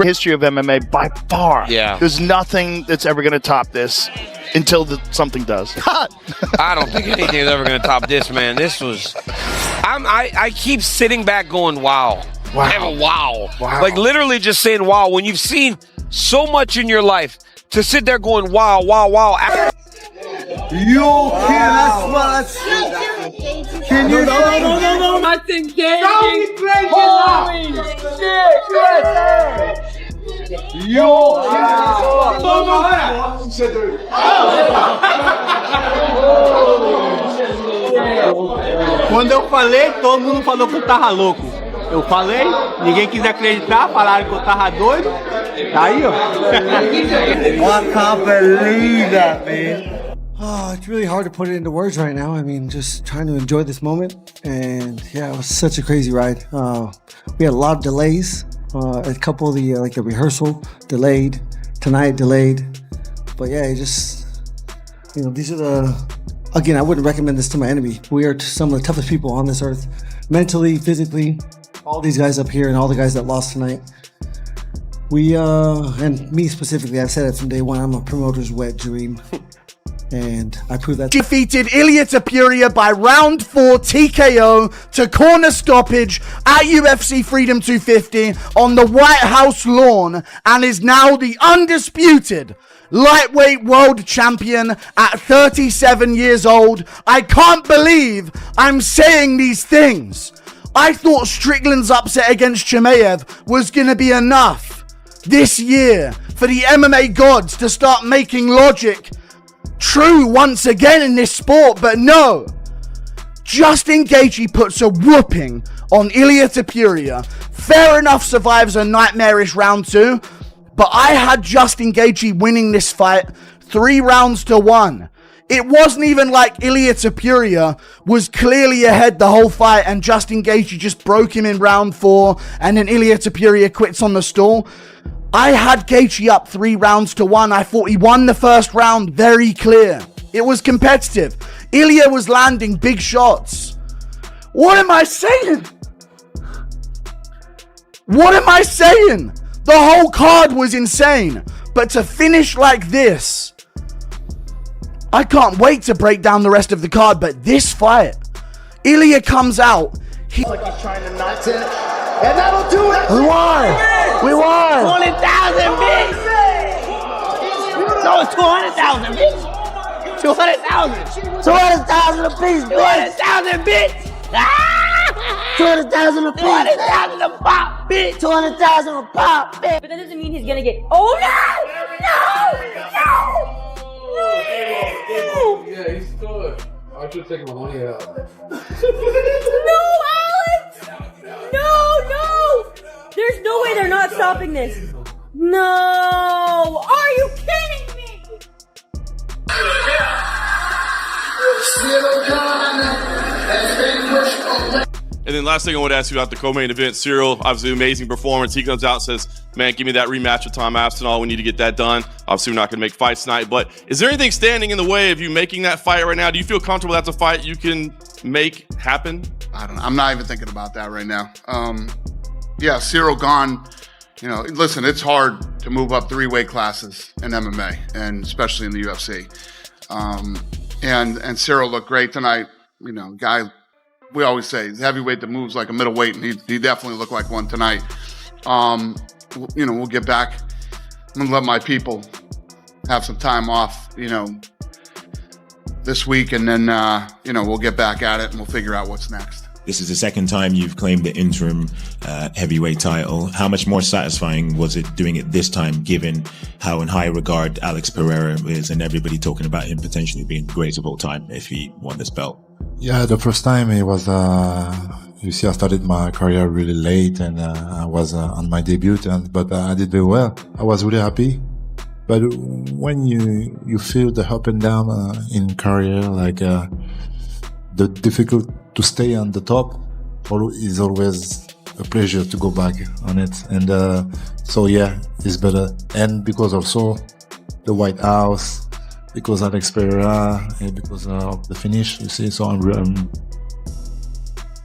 History of MMA by far. Yeah. There's nothing that's ever going to top this until something does. I don't think anything's ever going to top this, man. This was... I keep sitting back going, wow. Wow. Like literally just saying wow. When you've seen so much in your life, to sit there going wow. You can't. Can you? No. Justin Gaethje. Holy shit! Quando eu falei, todo mundo falou que eu tava louco. Eu falei, ninguém quis acreditar, falaram que eu tava doido. Tá aí, ó. I can't believe that, man. Oh, it's really hard to put it into words right now. I mean, just trying to enjoy this moment. And yeah, it was such a crazy ride. We had a lot of delays. A couple of the, like the rehearsal delayed, tonight delayed. But yeah, it just, these are again, I wouldn't recommend this to my enemy. We are some of the toughest people on this earth. Mentally, physically, all these guys up here and all the guys that lost tonight. We, and me specifically, I've said it from day one, I'm a promoter's wet dream. And I proved that. Defeated Ilia Topuria by round 4 TKO to corner stoppage at UFC Freedom 250 on the White House lawn, and is now the undisputed lightweight world champion at 37 years old. I can't believe I'm saying these things. I thought Strickland's upset against Chimaev was going to be enough this year for the MMA gods to start making logic true once again in this sport, but no. Justin Gaethje puts a whooping on Ilia Topuria. Fair enough, survives a nightmarish round 2, but I had Justin Gaethje winning this fight 3 rounds to 1. It wasn't even like Ilia Topuria was clearly ahead the whole fight and Justin Gaethje just broke him in round 4 and then Ilia Topuria quits on the stall. I had Gaethje up 3 rounds to 1. I thought he won the first round very clear. It was competitive. Ilia was landing big shots. What am I saying? The whole card was insane. But to finish like this, I can't wait to break down the rest of the card. But this fight, Ilia comes out. He's like he's trying to knock it. And that'll do it. We won. 20,000, bitch. No, 200,000, bitch. 200,000. 200,000 a piece, bitch. 200,000, bitch. 200,000 a piece. 200,000 a pop, bitch. 200,000 a pop, bitch. But that doesn't mean he's gonna get. Oh no! Yeah, he's good. I should take my money out. No, Alex! No! There's no way they're not stopping this. No! Are you kidding me? And then last thing I want to ask you about the co-main event, Ciryl, obviously amazing performance. He comes out and says, man, give me that rematch with Tom Aspinall. We need to get that done. Obviously, we're not going to make fights tonight, but is there anything standing in the way of you making that fight right now? Do you feel comfortable that's a fight you can make happen? I don't know. I'm not even thinking about that right now. Yeah, Ciryl Gane, listen, it's hard to move up 3 weight classes in MMA, and especially in the UFC. And Ciryl looked great tonight. Guy, we always say, he's a heavyweight that moves like a middleweight, and he definitely looked like one tonight. We'll get back. I'm gonna let my people have some time off, this week, and then, we'll get back at it and we'll figure out what's next. This is the second time you've claimed the interim heavyweight title. How much more satisfying was it doing it this time, given how in high regard Alex Pereira is and everybody talking about him potentially being the greatest of all time if he won this belt? Yeah, the first time it was, you see, I started my career really late and I was on my debut, but I did very well. I was really happy. But when you feel the up and down in career, like the difficult to stay on the top is always a pleasure to go back on it. And so yeah, it's better. And because also the White House, because Alex Pereira, and because of the finish, you see, so I'm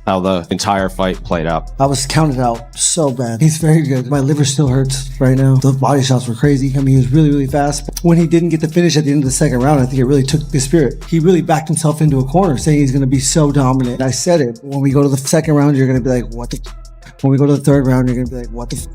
how the entire fight played out. I was counted out so bad. He's very good. My liver still hurts right now. The body shots were crazy. I mean, he was really, really fast. But when he didn't get the finish at the end of the second round, I think it really took the spirit. He really backed himself into a corner saying he's going to be so dominant. I said it. When we go to the second round, you're going to be like, what the When we go to the third round, you're going to be like, what the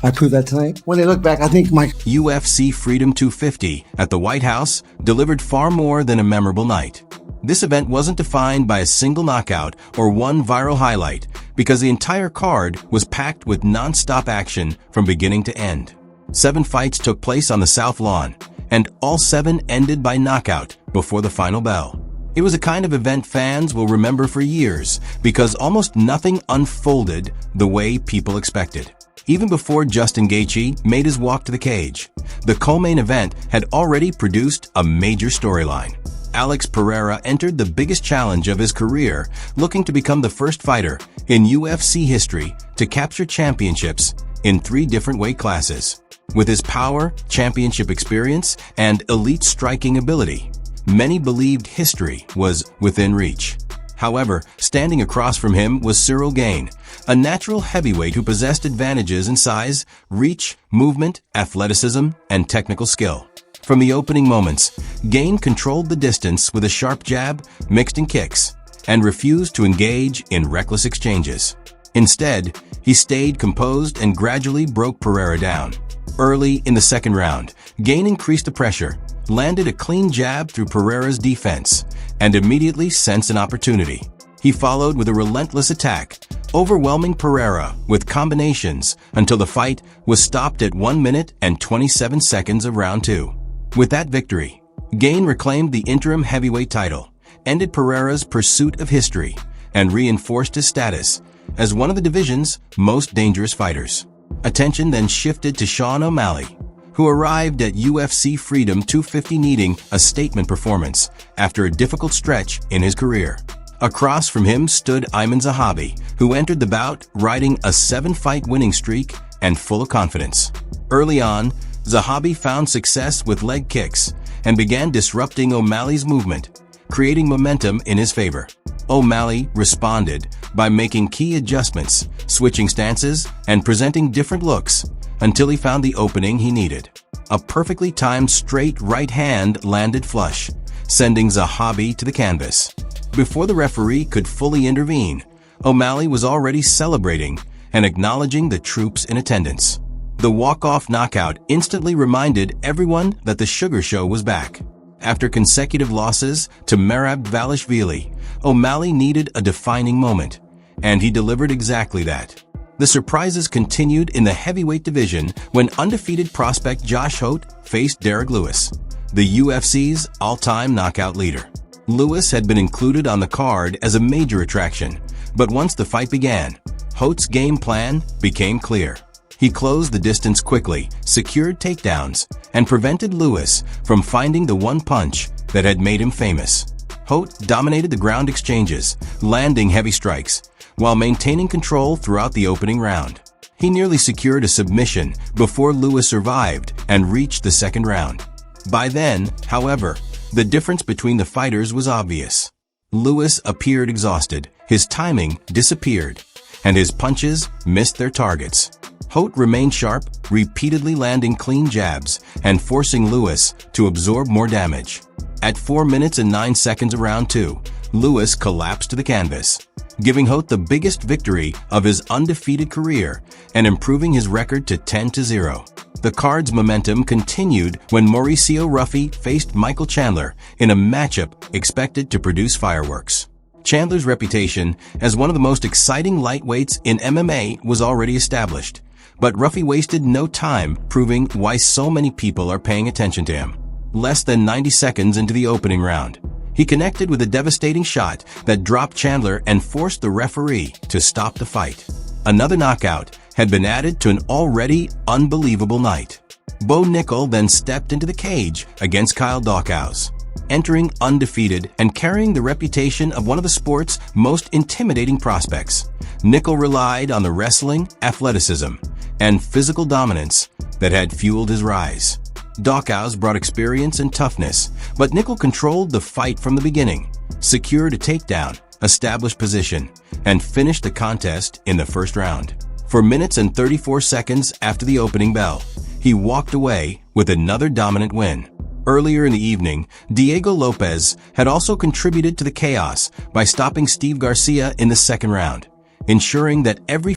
I proved that tonight. When they look back, I think my UFC Freedom 250 at the White House delivered far more than a memorable night. This event wasn't defined by a single knockout or one viral highlight because the entire card was packed with non-stop action from beginning to end. 7 fights took place on the South Lawn, and all 7 ended by knockout before the final bell. It was a kind of event fans will remember for years because almost nothing unfolded the way people expected. Even before Justin Gaethje made his walk to the cage, the co-main event had already produced a major storyline. Alex Pereira entered the biggest challenge of his career, looking to become the first fighter in UFC history to capture championships in 3 different weight classes. With his power, championship experience, and elite striking ability, many believed history was within reach. However, standing across from him was Ciryl Gane, a natural heavyweight who possessed advantages in size, reach, movement, athleticism, and technical skill. From the opening moments, Gane controlled the distance with a sharp jab, mixed in kicks, and refused to engage in reckless exchanges. Instead, he stayed composed and gradually broke Pereira down. Early in the second round, Gane increased the pressure, landed a clean jab through Pereira's defense, and immediately sensed an opportunity. He followed with a relentless attack, overwhelming Pereira with combinations until the fight was stopped at 1 minute and 27 seconds of round 2. With that victory, Gane reclaimed the interim heavyweight title, ended Pereira's pursuit of history, and reinforced his status as one of the division's most dangerous fighters. Attention then shifted to Shaun Ali, who arrived at UFC Freedom 250 needing a statement performance after a difficult stretch in his career. Across from him stood Ayman Zahabi, who entered the bout riding a 7-fight winning streak and full of confidence. Early on, Zahabi found success with leg kicks and began disrupting O'Malley's movement, creating momentum in his favor. O'Malley responded by making key adjustments, switching stances, and presenting different looks until he found the opening he needed. A perfectly timed straight right hand landed flush, sending Zahabi to the canvas. Before the referee could fully intervene, O'Malley was already celebrating and acknowledging the troops in attendance. The walk-off knockout instantly reminded everyone that the Sugar Show was back. After consecutive losses to Merab Dvalishvili, O'Malley needed a defining moment, and he delivered exactly that. The surprises continued in the heavyweight division when undefeated prospect Josh Holt faced Derek Lewis, the UFC's all-time knockout leader. Lewis had been included on the card as a major attraction, but once the fight began, Holt's game plan became clear. He closed the distance quickly, secured takedowns, and prevented Lewis from finding the one punch that had made him famous. Holt dominated the ground exchanges, landing heavy strikes, while maintaining control throughout the opening round. He nearly secured a submission before Lewis survived and reached the second round. By then, however, the difference between the fighters was obvious. Lewis appeared exhausted, his timing disappeared, and his punches missed their targets. Holt remained sharp, repeatedly landing clean jabs and forcing Lewis to absorb more damage. At 4 minutes and 9 seconds of round 2, Lewis collapsed to the canvas, giving Holt the biggest victory of his undefeated career and improving his record to 10-0. The card's momentum continued when Mauricio Ruffi faced Michael Chandler in a matchup expected to produce fireworks. Chandler's reputation as one of the most exciting lightweights in MMA was already established, but Ruffy wasted no time proving why so many people are paying attention to him. Less than 90 seconds into the opening round, he connected with a devastating shot that dropped Chandler and forced the referee to stop the fight. Another knockout had been added to an already unbelievable night. Bo Nickel then stepped into the cage against Kyle Daukaus, entering undefeated and carrying the reputation of one of the sport's most intimidating prospects. Nickel relied on the wrestling, athleticism, and physical dominance that had fueled his rise. Daukaus brought experience and toughness, but Nickel controlled the fight from the beginning, secured a takedown, established position, and finished the contest in the first round. For minutes and 34 seconds after the opening bell, he walked away with another dominant win. Earlier in the evening, Diego Lopez had also contributed to the chaos by stopping Steve Garcia in the second round, ensuring that every